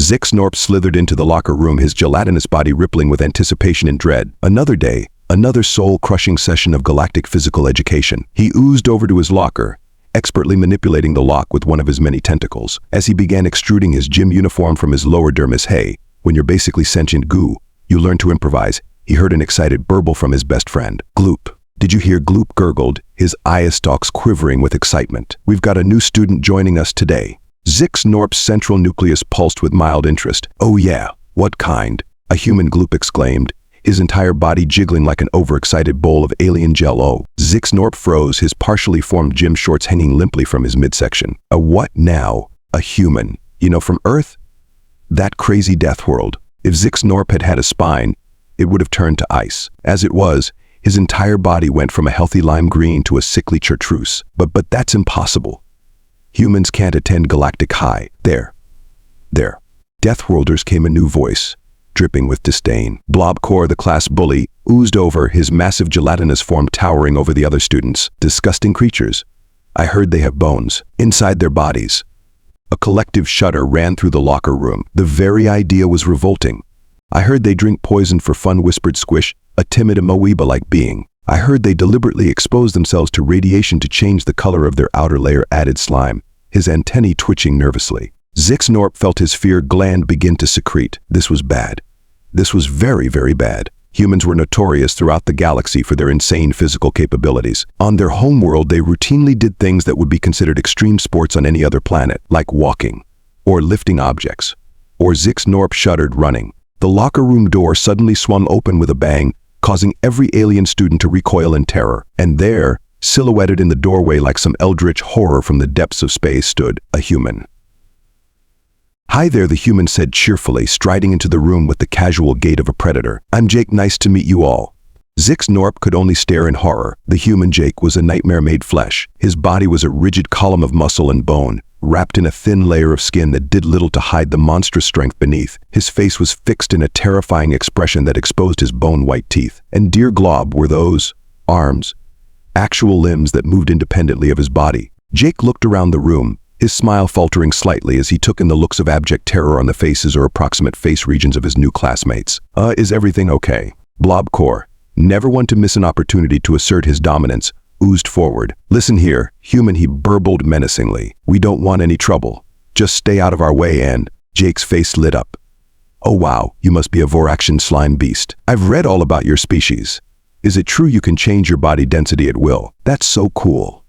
Zyx'norp slithered into the locker room, his gelatinous body rippling with anticipation and dread. Another day, another soul-crushing session of galactic physical education. He oozed over to his locker, expertly manipulating the lock with one of his many tentacles. As he began extruding his gym uniform from his lower dermis, hey, when you're basically sentient goo, you learn to improvise. He heard an excited burble from his best friend. Gloop. Did you hear? Gloop gurgled, his eye stalks quivering with excitement. We've got a new student joining us today. Zyx'norp's central nucleus pulsed with mild interest. Oh yeah, what kind? A human, Gloop exclaimed, his entire body jiggling like an overexcited bowl of alien jello. Zyx'norp froze, his partially formed gym shorts hanging limply from his midsection. A what now? A human. You know, from Earth? That crazy Deathworld. If Zyx'norp had had a spine, it would have turned to ice. As it was, his entire body went from a healthy lime green to a sickly chartreuse. But that's impossible. Humans can't attend Galactic High. There. Deathworlders, came a new voice, dripping with disdain. Blob'kor, the class bully, oozed over, his massive gelatinous form towering over the other students. Disgusting creatures. I heard they have bones inside their bodies. A collective shudder ran through the locker room. The very idea was revolting. I heard they drink poison for fun, whispered Squish, a timid amoeba-like being. I heard they deliberately expose themselves to radiation to change the color of their outer layer, added Slime, his antennae twitching nervously. Zyx'norp felt his fear gland begin to secrete. This was bad. This was very, very bad. Humans were notorious throughout the galaxy for their insane physical capabilities. On their homeworld, they routinely did things that would be considered extreme sports on any other planet, like walking, or lifting objects. Or Zyx'norp shuddered, running. The locker room door suddenly swung open with a bang, causing every alien student to recoil in terror. And there, silhouetted in the doorway like some eldritch horror from the depths of space, stood a human. Hi there, the human said cheerfully, striding into the room with the casual gait of a predator. I'm Jake, nice to meet you all. Zyx'norp could only stare in horror. The human Jake was a nightmare made flesh. His body was a rigid column of muscle and bone, wrapped in a thin layer of skin that did little to hide the monstrous strength beneath. His face was fixed in a terrifying expression that exposed his bone-white teeth. And dear Glob, were those arms, actual limbs that moved independently of his body. Jake looked around the room, his smile faltering slightly as he took in the looks of abject terror on the faces or approximate face regions of his new classmates. Is everything okay? Blob'kor, never one to miss an opportunity to assert his dominance, oozed forward. Listen here, human, he burbled menacingly. We don't want any trouble. Just stay out of our way. And Jake's face lit up. Oh wow, you must be a Voraxian slime beast. I've read all about your species. Is it true you can change your body density at will? That's so cool.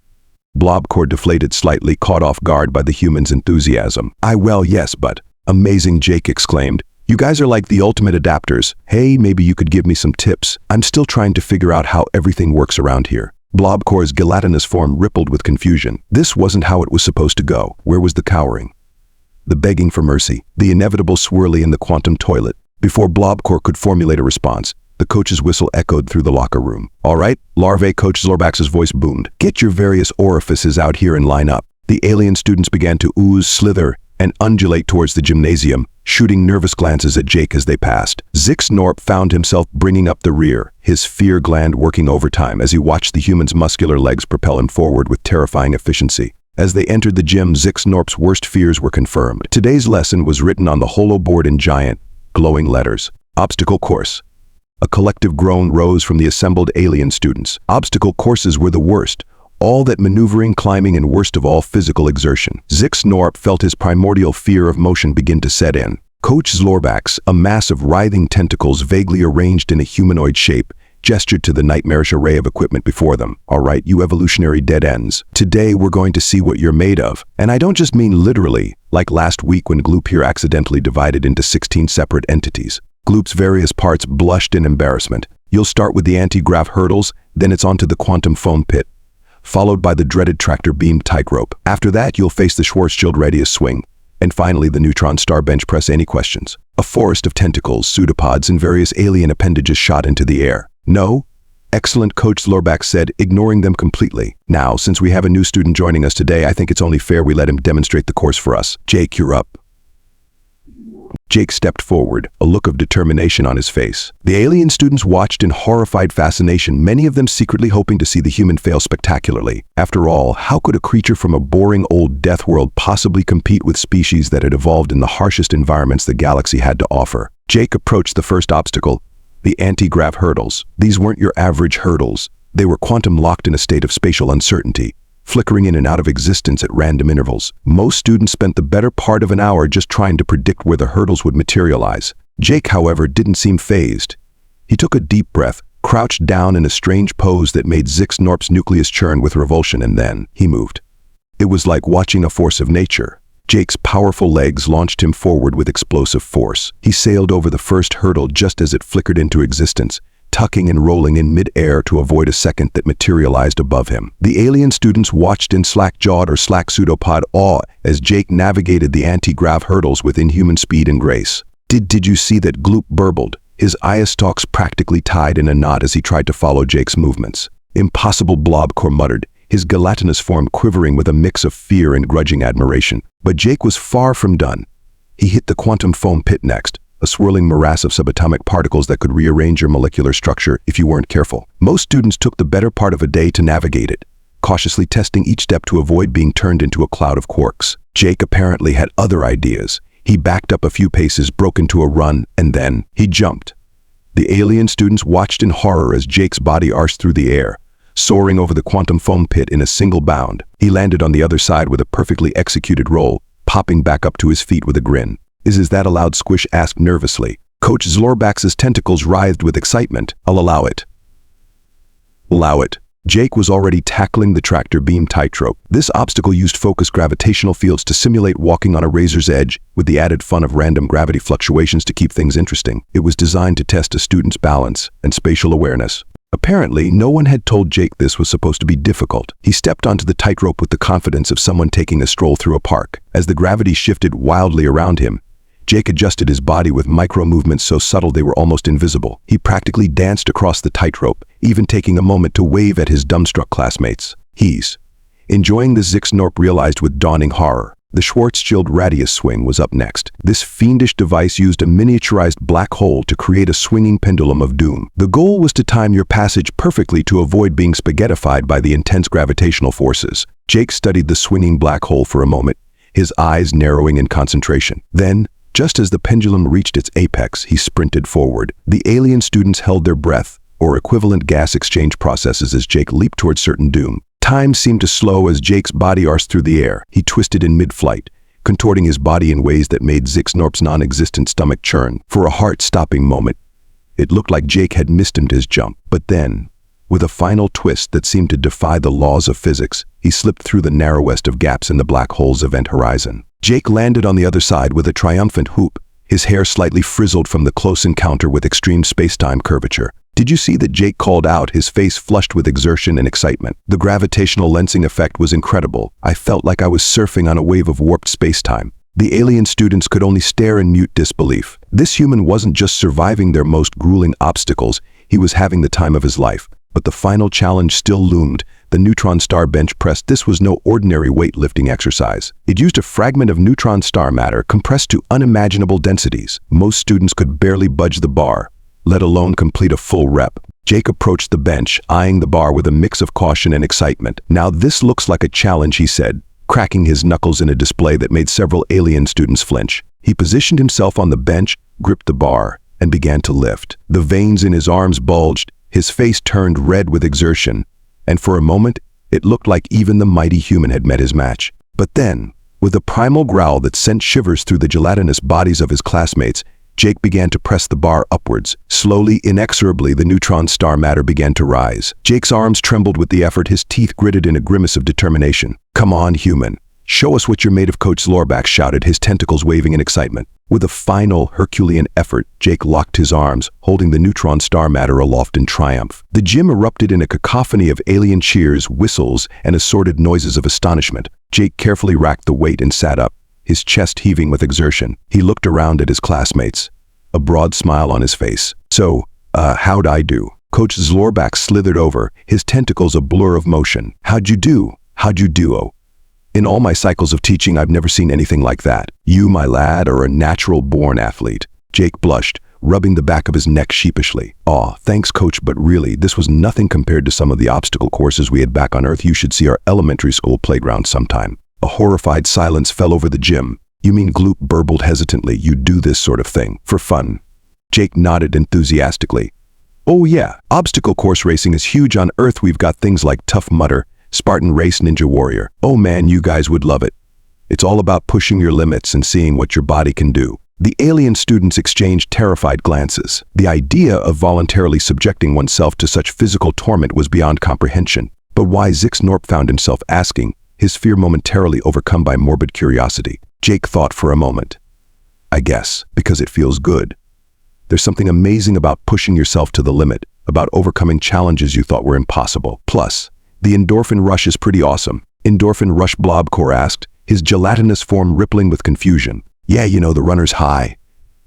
Blob'kor deflated slightly, caught off guard by the human's enthusiasm. Well, yes, but amazing, Jake exclaimed. You guys are like the ultimate adapters. Hey, maybe you could give me some tips. I'm still trying to figure out how everything works around here. Blob'kor's gelatinous form rippled with confusion. This wasn't how it was supposed to go. Where was the cowering? The begging for mercy? The inevitable swirly in the quantum toilet? Before Blob'kor could formulate a response, the coach's whistle echoed through the locker room. All right, larvae, Coach Zlorbax's voice boomed. Get your various orifices out here and line up. The alien students began to ooze, slither, and undulate towards the gymnasium, shooting nervous glances at Jake as they passed. Zyx'norp found himself bringing up the rear, his fear gland working overtime as he watched the human's muscular legs propel him forward with terrifying efficiency. As they entered the gym, Zyx'norp's worst fears were confirmed. Today's lesson was written on the holo board in giant, glowing letters. Obstacle course. A collective groan rose from the assembled alien students. Obstacle courses were the worst. All that maneuvering, climbing, and worst of all, physical exertion. Zyx'norp felt his primordial fear of motion begin to set in. Coach Zlorbax, a mass of writhing tentacles vaguely arranged in a humanoid shape, gestured to the nightmarish array of equipment before them. All right, you evolutionary dead ends. Today we're going to see what you're made of. And I don't just mean literally, like last week when Gloop here accidentally divided into 16 separate entities. Gloop's various parts blushed in embarrassment. You'll start with the anti-grav hurdles, then it's onto the quantum foam pit, followed by the dreaded tractor beam tightrope. After that, you'll face the Schwarzschild radius swing, and finally the neutron star bench press. Any questions? A forest of tentacles, pseudopods, and various alien appendages shot into the air. No? Excellent, Coach Zlorbax said, ignoring them completely. Now, since we have a new student joining us today, I think it's only fair we let him demonstrate the course for us. Jake, you're up. Jake stepped forward, a look of determination on his face. The alien students watched in horrified fascination, many of them secretly hoping to see the human fail spectacularly. After all, how could a creature from a boring old death world possibly compete with species that had evolved in the harshest environments the galaxy had to offer? Jake approached the first obstacle, the anti-grav hurdles. These weren't your average hurdles. They were quantum-locked in a state of spatial uncertainty, flickering in and out of existence at random intervals. Most students spent the better part of an hour just trying to predict where the hurdles would materialize. Jake, however, didn't seem fazed. He took a deep breath, crouched down in a strange pose that made Zyx'norp's nucleus churn with revulsion, and then he moved. It was like watching a force of nature. Jake's powerful legs launched him forward with explosive force. He sailed over the first hurdle just as it flickered into existence, tucking and rolling in mid-air to avoid a second that materialized above him. The alien students watched in slack-jawed or slack pseudopod awe as Jake navigated the anti-grav hurdles with inhuman speed and grace. Did you see that? Gloop burbled, his eye stalks practically tied in a knot as he tried to follow Jake's movements. Impossible, Blob'kor muttered, his gelatinous form quivering with a mix of fear and grudging admiration. But Jake was far from done. He hit the quantum foam pit next, a swirling morass of subatomic particles that could rearrange your molecular structure if you weren't careful. Most students took the better part of a day to navigate it, cautiously testing each step to avoid being turned into a cloud of quarks. Jake apparently had other ideas. He backed up a few paces, broke into a run, and then he jumped. The alien students watched in horror as Jake's body arched through the air, soaring over the quantum foam pit in a single bound. He landed on the other side with a perfectly executed roll, popping back up to his feet with a grin. Is that allowed? Squish asked nervously. Coach Zlorbax's tentacles writhed with excitement. I'll allow it. Allow it. Jake was already tackling the tractor beam tightrope. This obstacle used focused gravitational fields to simulate walking on a razor's edge, with the added fun of random gravity fluctuations to keep things interesting. It was designed to test a student's balance and spatial awareness. Apparently, no one had told Jake this was supposed to be difficult. He stepped onto the tightrope with the confidence of someone taking a stroll through a park. As the gravity shifted wildly around him, Jake adjusted his body with micro-movements so subtle they were almost invisible. He practically danced across the tightrope, even taking a moment to wave at his dumbstruck classmates. He's enjoying the Zyx'norp realized with dawning horror. The Schwarzschild radius swing was up next. This fiendish device used a miniaturized black hole to create a swinging pendulum of doom. The goal was to time your passage perfectly to avoid being spaghettified by the intense gravitational forces. Jake studied the swinging black hole for a moment, his eyes narrowing in concentration. Then, just as the pendulum reached its apex, he sprinted forward. The alien students held their breath, or equivalent gas exchange processes, as Jake leaped towards certain doom. Time seemed to slow as Jake's body arched through the air. He twisted in mid-flight, contorting his body in ways that made Zyx'norp's non-existent stomach churn. For a heart-stopping moment, it looked like Jake had mistimed his jump. But then, with a final twist that seemed to defy the laws of physics, he slipped through the narrowest of gaps in the black hole's event horizon. Jake landed on the other side with a triumphant whoop, his hair slightly frizzled from the close encounter with extreme space-time curvature. Did you see that? Jake called out, his face flushed with exertion and excitement. The gravitational lensing effect was incredible. I felt like I was surfing on a wave of warped space-time. The alien students could only stare in mute disbelief. This human wasn't just surviving their most grueling obstacles, he was having the time of his life. But the final challenge still loomed, the neutron star bench press. This was no ordinary weightlifting exercise. It used a fragment of neutron star matter compressed to unimaginable densities. Most students could barely budge the bar, let alone complete a full rep. Jake approached the bench, eyeing the bar with a mix of caution and excitement. Now this looks like a challenge, he said, cracking his knuckles in a display that made several alien students flinch. He positioned himself on the bench, gripped the bar, and began to lift. The veins in his arms bulged, his face turned red with exertion, and for a moment, it looked like even the mighty human had met his match. But then, with a primal growl that sent shivers through the gelatinous bodies of his classmates, Jake began to press the bar upwards. Slowly, inexorably, the neutron star matter began to rise. Jake's arms trembled with the effort, his teeth gritted in a grimace of determination. Come on, human. Show us what you're made of, Coach Zlorbax shouted, his tentacles waving in excitement. With a final Herculean effort, Jake locked his arms, holding the neutron star matter aloft in triumph. The gym erupted in a cacophony of alien cheers, whistles, and assorted noises of astonishment. Jake carefully racked the weight and sat up, his chest heaving with exertion. He looked around at his classmates, a broad smile on his face. So, how'd I do? Coach Zlorbax slithered over, his tentacles a blur of motion. How'd you do? How'd you do? In all my cycles of teaching, I've never seen anything like that. You, my lad, are a natural-born athlete." Jake blushed, rubbing the back of his neck sheepishly. "Aw, thanks, coach, but really, this was nothing compared to some of the obstacle courses we had back on Earth. You should see our elementary school playground sometime." A horrified silence fell over the gym. "You mean," Gloop burbled hesitantly, "you do this sort of thing for fun?" Jake nodded enthusiastically. "Oh yeah, obstacle course racing is huge on Earth. We've got things like Tough Mudder, Spartan Race, Ninja Warrior. Oh man, you guys would love it. It's all about pushing your limits and seeing what your body can do." The alien students exchanged terrified glances. The idea of voluntarily subjecting oneself to such physical torment was beyond comprehension. But why, Zyx'norp found himself asking, his fear momentarily overcome by morbid curiosity. Jake thought for a moment. "I guess, because it feels good. There's something amazing about pushing yourself to the limit, about overcoming challenges you thought were impossible. Plus, the endorphin rush is pretty awesome." "Endorphin rush?" Blob'kor asked, his gelatinous form rippling with confusion. "Yeah, you know, the runner's high.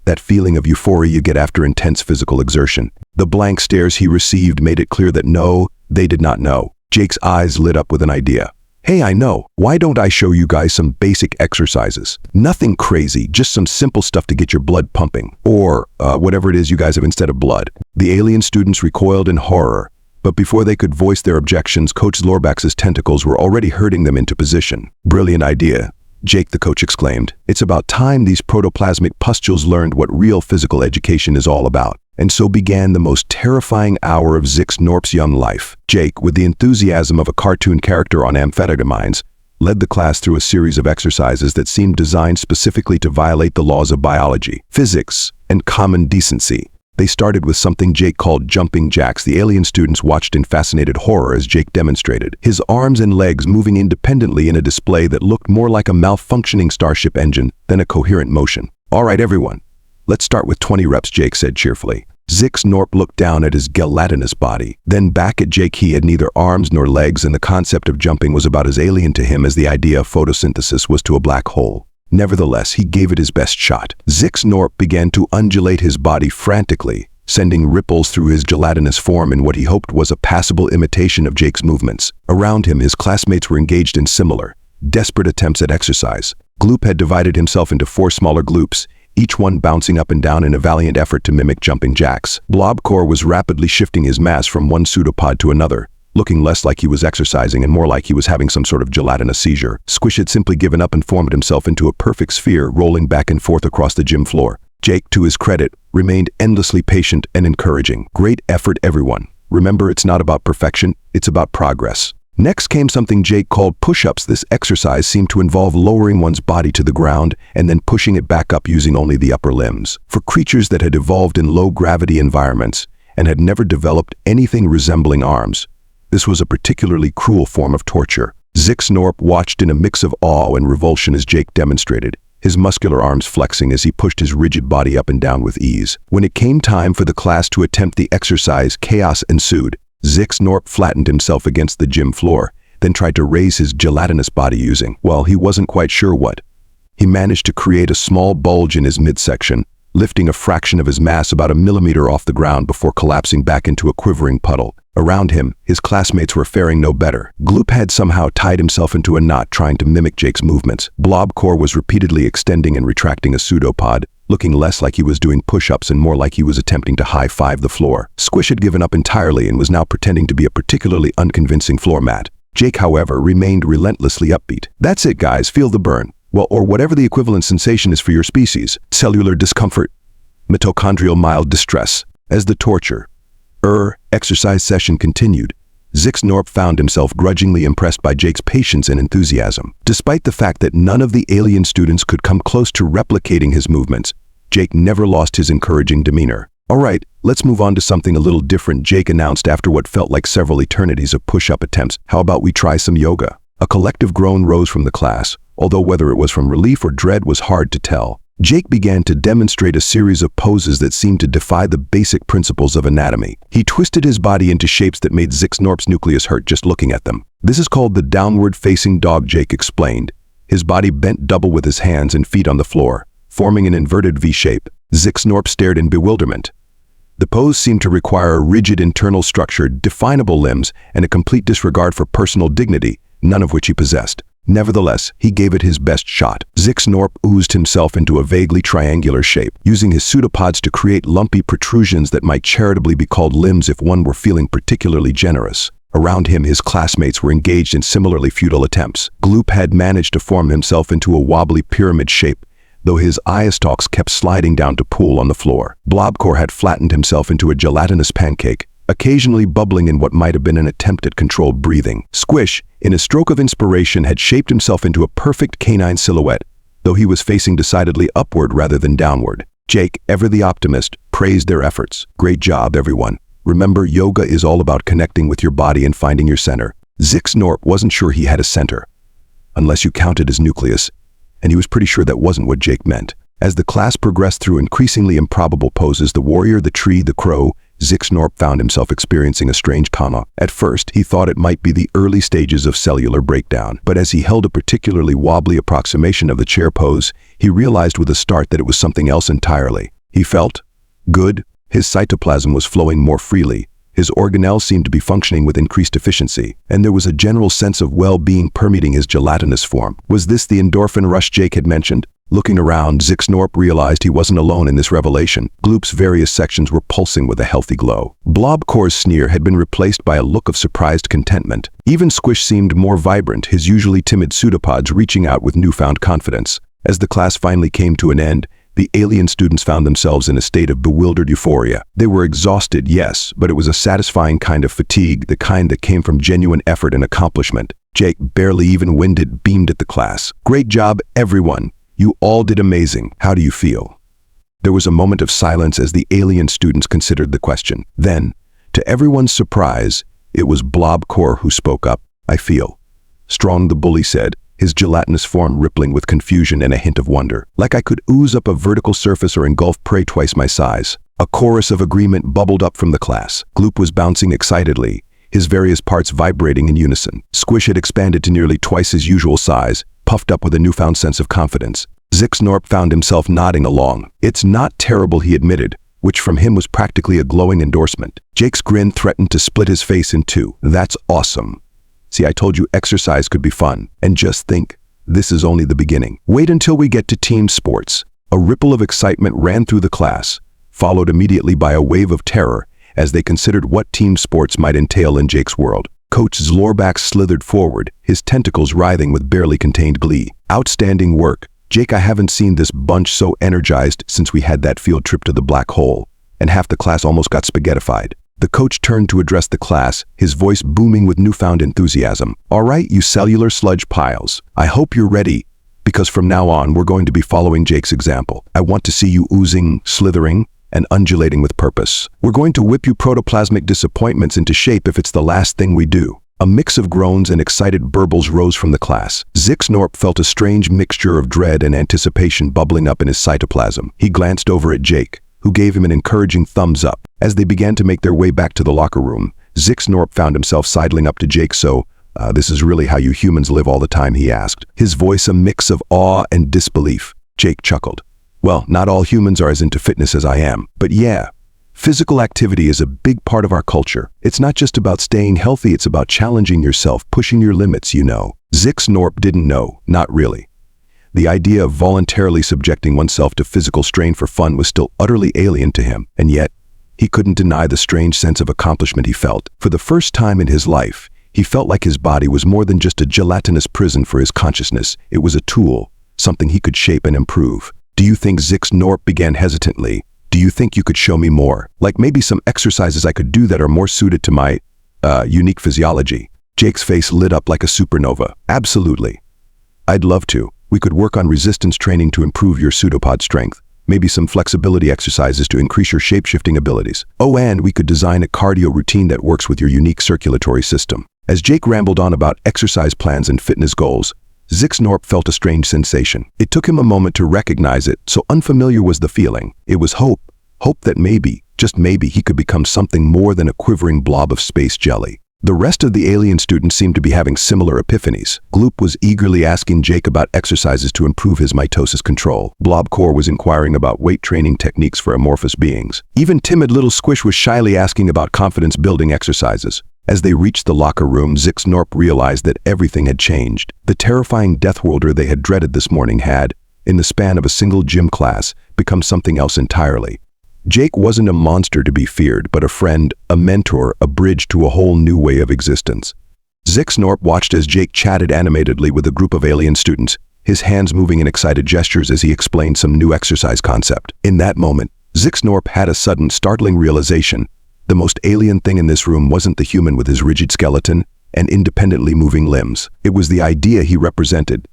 That feeling of euphoria you get after intense physical exertion." The blank stares he received made it clear that no, they did not know. Jake's eyes lit up with an idea. "Hey, I know. Why don't I show you guys some basic exercises? Nothing crazy, just some simple stuff to get your blood pumping. Or, whatever it is you guys have instead of blood." The alien students recoiled in horror, but before they could voice their objections, Coach Lorbax's tentacles were already herding them into position. "Brilliant idea," Jake the coach exclaimed. "It's about time these protoplasmic pustules learned what real physical education is all about." And so began the most terrifying hour of Zyx'norp's young life. Jake, with the enthusiasm of a cartoon character on amphetamines, led the class through a series of exercises that seemed designed specifically to violate the laws of biology, physics, and common decency. They started with something Jake called jumping jacks. The alien students watched in fascinated horror as Jake demonstrated, his arms and legs moving independently in a display that looked more like a malfunctioning starship engine than a coherent motion. "All right, everyone, let's start with 20 reps, Jake said cheerfully. Zyx'norp looked down at his gelatinous body, then back at Jake. He had neither arms nor legs, and the concept of jumping was about as alien to him as the idea of photosynthesis was to a black hole. Nevertheless, he gave it his best shot. Zyx'norp began to undulate his body frantically, sending ripples through his gelatinous form in what he hoped was a passable imitation of Jake's movements. Around him, his classmates were engaged in similar, desperate attempts at exercise. Gloop had divided himself into 4 smaller gloops, each one bouncing up and down in a valiant effort to mimic jumping jacks. Blob'kor was rapidly shifting his mass from one pseudopod to another, looking less like he was exercising and more like he was having some sort of gelatinous seizure. Squish had simply given up and formed himself into a perfect sphere, rolling back and forth across the gym floor. Jake, to his credit, remained endlessly patient and encouraging. "Great effort, everyone. Remember, it's not about perfection, it's about progress." Next came something Jake called push-ups. This exercise seemed to involve lowering one's body to the ground and then pushing it back up using only the upper limbs. For creatures that had evolved in low-gravity environments and had never developed anything resembling arms, this was a particularly cruel form of torture. Zyx'norp watched in a mix of awe and revulsion as Jake demonstrated, his muscular arms flexing as he pushed his rigid body up and down with ease. When it came time for the class to attempt the exercise, chaos ensued. Zyx'norp flattened himself against the gym floor, then tried to raise his gelatinous body using, well, he wasn't quite sure what. He managed to create a small bulge in his midsection, lifting a fraction of his mass about a millimeter off the ground before collapsing back into a quivering puddle. Around him, his classmates were faring no better. Gloop had somehow tied himself into a knot trying to mimic Jake's movements. Blob'kor was repeatedly extending and retracting a pseudopod, looking less like he was doing push-ups and more like he was attempting to high-five the floor. Squish had given up entirely and was now pretending to be a particularly unconvincing floor mat. Jake, however, remained relentlessly upbeat. "That's it, guys, feel the burn. Well, or whatever the equivalent sensation is for your species. Cellular discomfort, mitochondrial mild distress." As the torture, exercise session continued, Zyx'norp found himself grudgingly impressed by Jake's patience and enthusiasm. Despite the fact that none of the alien students could come close to replicating his movements, Jake never lost his encouraging demeanor. "All right, let's move on to something a little different," Jake announced after what felt like several eternities of push-up attempts. "How about we try some yoga?" A collective groan rose from the class, although whether it was from relief or dread was hard to tell. Jake began to demonstrate a series of poses that seemed to defy the basic principles of anatomy. He twisted his body into shapes that made Zyx'norp's nucleus hurt just looking at them. "This is called the downward-facing dog," Jake explained, his body bent double with his hands and feet on the floor, forming an inverted V-shape. Zyx'norp stared in bewilderment. The pose seemed to require a rigid internal structure, definable limbs, and a complete disregard for personal dignity, none of which he possessed. Nevertheless, he gave it his best shot. Zyx'norp oozed himself into a vaguely triangular shape, using his pseudopods to create lumpy protrusions that might charitably be called limbs if one were feeling particularly generous. Around him, his classmates were engaged in similarly futile attempts. Gloop had managed to form himself into a wobbly pyramid shape, though his eye stalks kept sliding down to pool on the floor. Blob'kor had flattened himself into a gelatinous pancake, occasionally bubbling in what might have been an attempt at controlled breathing. Squish, in a stroke of inspiration, had shaped himself into a perfect canine silhouette, though he was facing decidedly upward rather than downward. Jake, ever the optimist, praised their efforts. "Great job, everyone. Remember, yoga is all about connecting with your body and finding your center." Zyx'norp wasn't sure he had a center, unless you counted his nucleus, and he was pretty sure that wasn't what Jake meant. As the class progressed through increasingly improbable poses, the warrior, the tree, the crow, Zyx'norp found himself experiencing a strange coma. At first, he thought it might be the early stages of cellular breakdown, but as he held a particularly wobbly approximation of the chair pose, he realized with a start that it was something else entirely. He felt good. His cytoplasm was flowing more freely. His organelles seemed to be functioning with increased efficiency, and there was a general sense of well-being permeating his gelatinous form. Was this the endorphin rush Jake had mentioned? Looking around, Zyx'norp realized he wasn't alone in this revelation. Gloop's various sections were pulsing with a healthy glow. Blob'kor's sneer had been replaced by a look of surprised contentment. Even Squish seemed more vibrant, his usually timid pseudopods reaching out with newfound confidence. As the class finally came to an end, the alien students found themselves in a state of bewildered euphoria. They were exhausted, yes, but it was a satisfying kind of fatigue, the kind that came from genuine effort and accomplishment. Jake, barely even winded, beamed at the class. "Great job, everyone. You all did amazing. How do you feel?" There was a moment of silence as the alien students considered the question. Then, to everyone's surprise, it was Blob'kor who spoke up. "I feel strong," the bully said, his gelatinous form rippling with confusion and a hint of wonder. "Like I could ooze up a vertical surface or engulf prey twice my size." A chorus of agreement bubbled up from the class. Gloop was bouncing excitedly, his various parts vibrating in unison. Squish had expanded to nearly twice his usual size, puffed up with a newfound sense of confidence. Zyx'norp found himself nodding along. "It's not terrible," he admitted, which from him was practically a glowing endorsement. Jake's grin threatened to split his face in two. "That's awesome. See, I told you exercise could be fun. And just think, this is only the beginning. Wait until we get to team sports." A ripple of excitement ran through the class, followed immediately by a wave of terror as they considered what team sports might entail in Jake's world. Coach Zyx'norp slithered forward, his tentacles writhing with barely contained glee. "Outstanding work. Jake, I haven't seen this bunch so energized since we had that field trip to the black hole," and half the class almost got spaghettified. The coach turned to address the class, his voice booming with newfound enthusiasm. "All right, you cellular sludge piles. I hope you're ready, because from now on, we're going to be following Jake's example. I want to see you oozing, slithering, and undulating with purpose. We're going to whip you protoplasmic disappointments into shape if it's the last thing we do." A mix of groans and excited burbles rose from the class. Zyx'norp felt a strange mixture of dread and anticipation bubbling up in his cytoplasm. He glanced over at Jake, who gave him an encouraging thumbs up. As they began to make their way back to the locker room, Zyx'norp found himself sidling up to Jake. "So, this is really how you humans live all the time?" he asked, his voice a mix of awe and disbelief. Jake chuckled. "Well, not all humans are as into fitness as I am, but yeah. Physical activity is a big part of our culture. It's not just about staying healthy, it's about challenging yourself, pushing your limits, you know." Zyx'norp didn't know, not really. The idea of voluntarily subjecting oneself to physical strain for fun was still utterly alien to him, and yet, he couldn't deny the strange sense of accomplishment he felt. For the first time in his life, he felt like his body was more than just a gelatinous prison for his consciousness. It was a tool, something he could shape and improve. "Do you think," Zyx'norp began hesitantly, "do you think you could show me more? Like maybe some exercises I could do that are more suited to my, unique physiology?" Jake's face lit up like a supernova. "Absolutely. I'd love to. We could work on resistance training to improve your pseudopod strength. Maybe some flexibility exercises to increase your shape-shifting abilities. Oh, and we could design a cardio routine that works with your unique circulatory system." As Jake rambled on about exercise plans and fitness goals, Zyx'norp felt a strange sensation. It took him a moment to recognize it, so unfamiliar was the feeling. It was hope. Hope that maybe, just maybe, he could become something more than a quivering blob of space jelly. The rest of the alien students seemed to be having similar epiphanies. Gloop was eagerly asking Jake about exercises to improve his mitosis control. Blob'kor was inquiring about weight training techniques for amorphous beings. Even timid little Squish was shyly asking about confidence-building exercises. As they reached the locker room, Zyx'norp realized that everything had changed. The terrifying Deathworlder they had dreaded this morning had, in the span of a single gym class, become something else entirely. Jake wasn't a monster to be feared, but a friend, a mentor, a bridge to a whole new way of existence. Zyx'norp watched as Jake chatted animatedly with a group of alien students, his hands moving in excited gestures as he explained some new exercise concept. In that moment, Zyx'norp had a sudden, startling realization. The most alien thing in this room wasn't the human with his rigid skeleton and independently moving limbs. It was the idea he represented,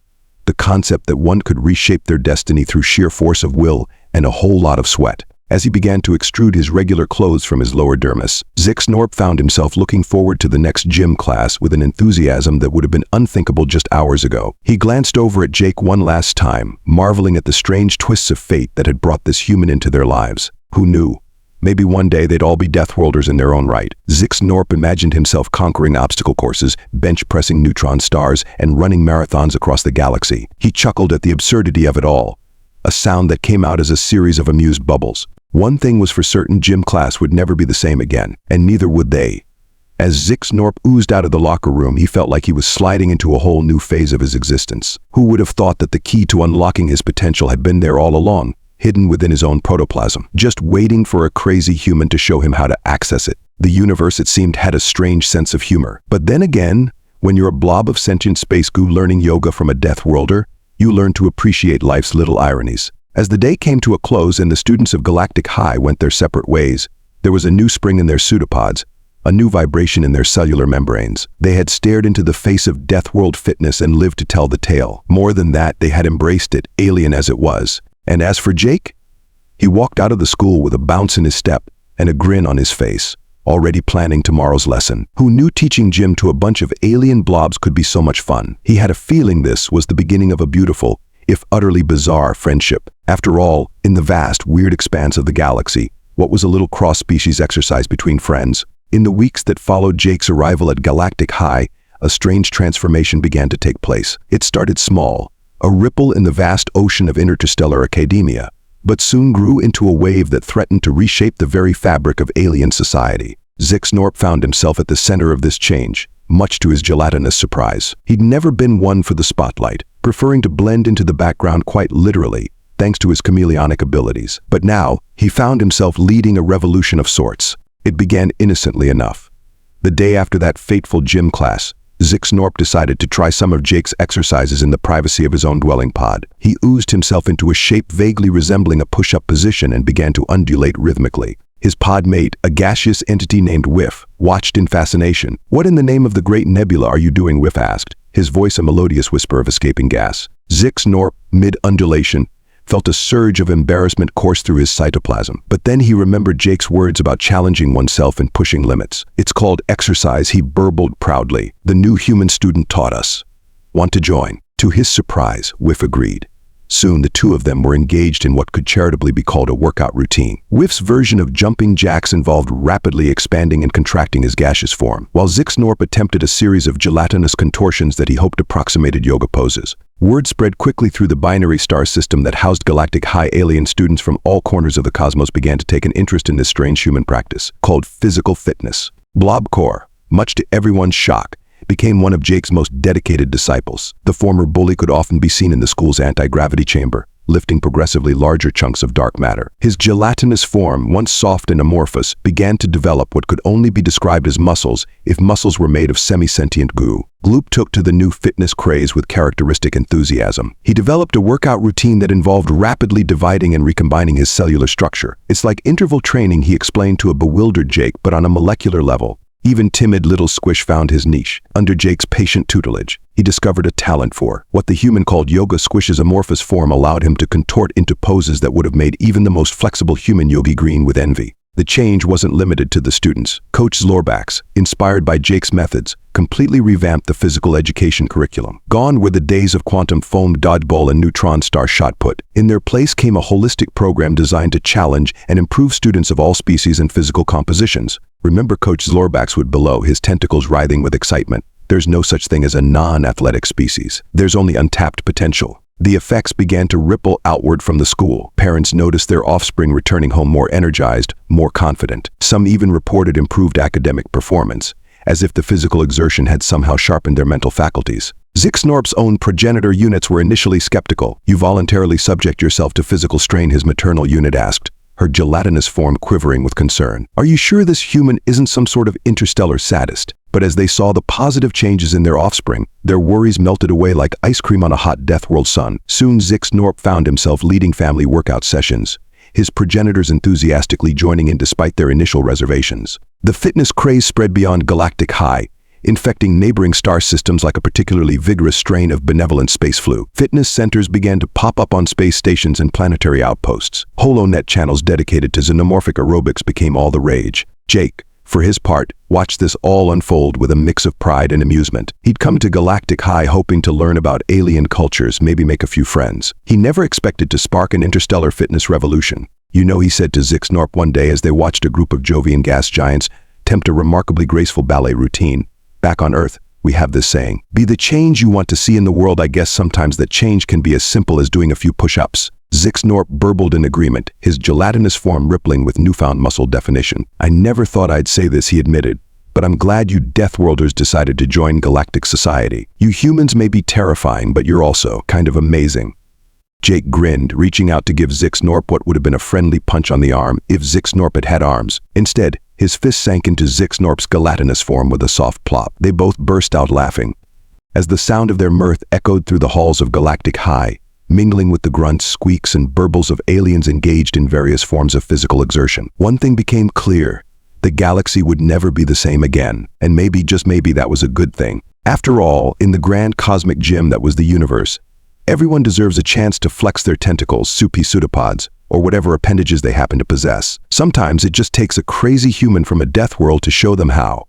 the concept that one could reshape their destiny through sheer force of will and a whole lot of sweat. As he began to extrude his regular clothes from his lower dermis, Zyx'norp found himself looking forward to the next gym class with an enthusiasm that would have been unthinkable just hours ago. He glanced over at Jake one last time, marveling at the strange twists of fate that had brought this human into their lives. Who knew? Maybe one day they'd all be Deathworlders in their own right. Zyx'norp imagined himself conquering obstacle courses, bench-pressing neutron stars, and running marathons across the galaxy. He chuckled at the absurdity of it all, a sound that came out as a series of amused bubbles. One thing was for certain, gym class would never be the same again, and neither would they. As Zyx'norp oozed out of the locker room, he felt like he was sliding into a whole new phase of his existence. Who would have thought that the key to unlocking his potential had been there all along, hidden within his own protoplasm, just waiting for a crazy human to show him how to access it? The universe, it seemed, had a strange sense of humor. But then again, when you're a blob of sentient space goo learning yoga from a Deathworlder, you learn to appreciate life's little ironies. As the day came to a close and the students of Galactic High went their separate ways, there was a new spring in their pseudopods, a new vibration in their cellular membranes. They had stared into the face of Deathworld fitness and lived to tell the tale. More than that, they had embraced it, alien as it was. And as for Jake, he walked out of the school with a bounce in his step and a grin on his face, already planning tomorrow's lesson. Who knew teaching gym to a bunch of alien blobs could be so much fun? He had a feeling this was the beginning of a beautiful, if utterly bizarre, friendship. After all, in the vast, weird expanse of the galaxy, what was a little cross-species exercise between friends? In the weeks that followed Jake's arrival at Galactic High, a strange transformation began to take place. It started small, a ripple in the vast ocean of interstellar academia, but soon grew into a wave that threatened to reshape the very fabric of alien society. Zyx'norp found himself at the center of this change, much to his gelatinous surprise. He'd never been one for the spotlight, preferring to blend into the background quite literally, thanks to his chameleonic abilities. But now, he found himself leading a revolution of sorts. It began innocently enough. The day after that fateful gym class, Zyx'norp decided to try some of Jake's exercises in the privacy of his own dwelling pod. He oozed himself into a shape vaguely resembling a push-up position and began to undulate rhythmically. His pod mate, a gaseous entity named Whiff, watched in fascination. "What in the name of the great nebula are you doing?" Whiff asked, his voice a melodious whisper of escaping gas. Zyx'norp, mid-undulation, felt a surge of embarrassment course through his cytoplasm. But then he remembered Jake's words about challenging oneself and pushing limits. "It's called exercise," he burbled proudly. "The new human student taught us. Want to join?" To his surprise, Whiff agreed. Soon the two of them were engaged in what could charitably be called a workout routine. Whiff's version of jumping jacks involved rapidly expanding and contracting his gaseous form, while Zyx'norp attempted a series of gelatinous contortions that he hoped approximated yoga poses. Word spread quickly through the binary star system that housed Galactic High. Alien students from all corners of the cosmos began to take an interest in this strange human practice, called physical fitness. Blob'kor, much to everyone's shock, became one of Jake's most dedicated disciples. The former bully could often be seen in the school's anti-gravity chamber, lifting progressively larger chunks of dark matter. His gelatinous form, once soft and amorphous, began to develop what could only be described as muscles if muscles were made of semi-sentient goo. Gloop took to the new fitness craze with characteristic enthusiasm. He developed a workout routine that involved rapidly dividing and recombining his cellular structure. "It's like interval training," he explained to a bewildered Jake, "but on a molecular level." Even timid little Squish found his niche. Under Jake's patient tutelage, he discovered a talent for what the human called yoga. Squish's amorphous form allowed him to contort into poses that would have made even the most flexible human yogi green with envy. The change wasn't limited to the students. Coach Zyx'norp, inspired by Jake's methods, completely revamped the physical education curriculum. Gone were the days of quantum foam dodgeball and neutron star shot put. In their place came a holistic program designed to challenge and improve students of all species and physical compositions. Remember Coach Zyx'norp would below, his tentacles writhing with excitement. "There's no such thing as a non-athletic species. There's only untapped potential." The effects began to ripple outward from the school. Parents noticed their offspring returning home more energized, more confident. Some even reported improved academic performance. as if the physical exertion had somehow sharpened their mental faculties. Zyx'norp's own progenitor units were initially skeptical. "You voluntarily subject yourself to physical strain?" his maternal unit asked, her gelatinous form quivering with concern. "Are you sure this human isn't some sort of interstellar sadist?" But as they saw the positive changes in their offspring, their worries melted away like ice cream on a hot Deathworld sun. Soon Zyx'norp found himself leading family workout sessions, his progenitors enthusiastically joining in despite their initial reservations. The fitness craze spread beyond Galactic High, infecting neighboring star systems like a particularly vigorous strain of benevolent space flu. Fitness centers began to pop up on space stations and planetary outposts. HoloNet channels dedicated to xenomorphic aerobics became all the rage. Jake, for his part, watched this all unfold with a mix of pride and amusement. He'd come to Galactic High hoping to learn about alien cultures, maybe make a few friends. He never expected to spark an interstellar fitness revolution. "You know," he said to Zyx'norp one day as they watched a group of Jovian gas giants attempt a remarkably graceful ballet routine, "back on Earth, we have this saying, be the change you want to see in the world. I guess sometimes that change can be as simple as doing a few push-ups." Zyx'norp burbled in agreement, his gelatinous form rippling with newfound muscle definition. "I never thought I'd say this," he admitted, "but I'm glad you Deathworlders decided to join galactic society. You humans may be terrifying, but you're also kind of amazing." Jake grinned, reaching out to give Zyx'norp what would have been a friendly punch on the arm if Zyx'norp had had arms. Instead, his fist sank into Zyx'norp's gelatinous form with a soft plop. They both burst out laughing, as the sound of their mirth echoed through the halls of Galactic High, mingling with the grunts, squeaks, and burbles of aliens engaged in various forms of physical exertion. One thing became clear: the galaxy would never be the same again, and maybe, just maybe, that was a good thing. After all, in the grand cosmic gym that was the universe, everyone deserves a chance to flex their tentacles, soupy pseudopods, or whatever appendages they happen to possess. Sometimes it just takes a crazy human from a death world to show them how.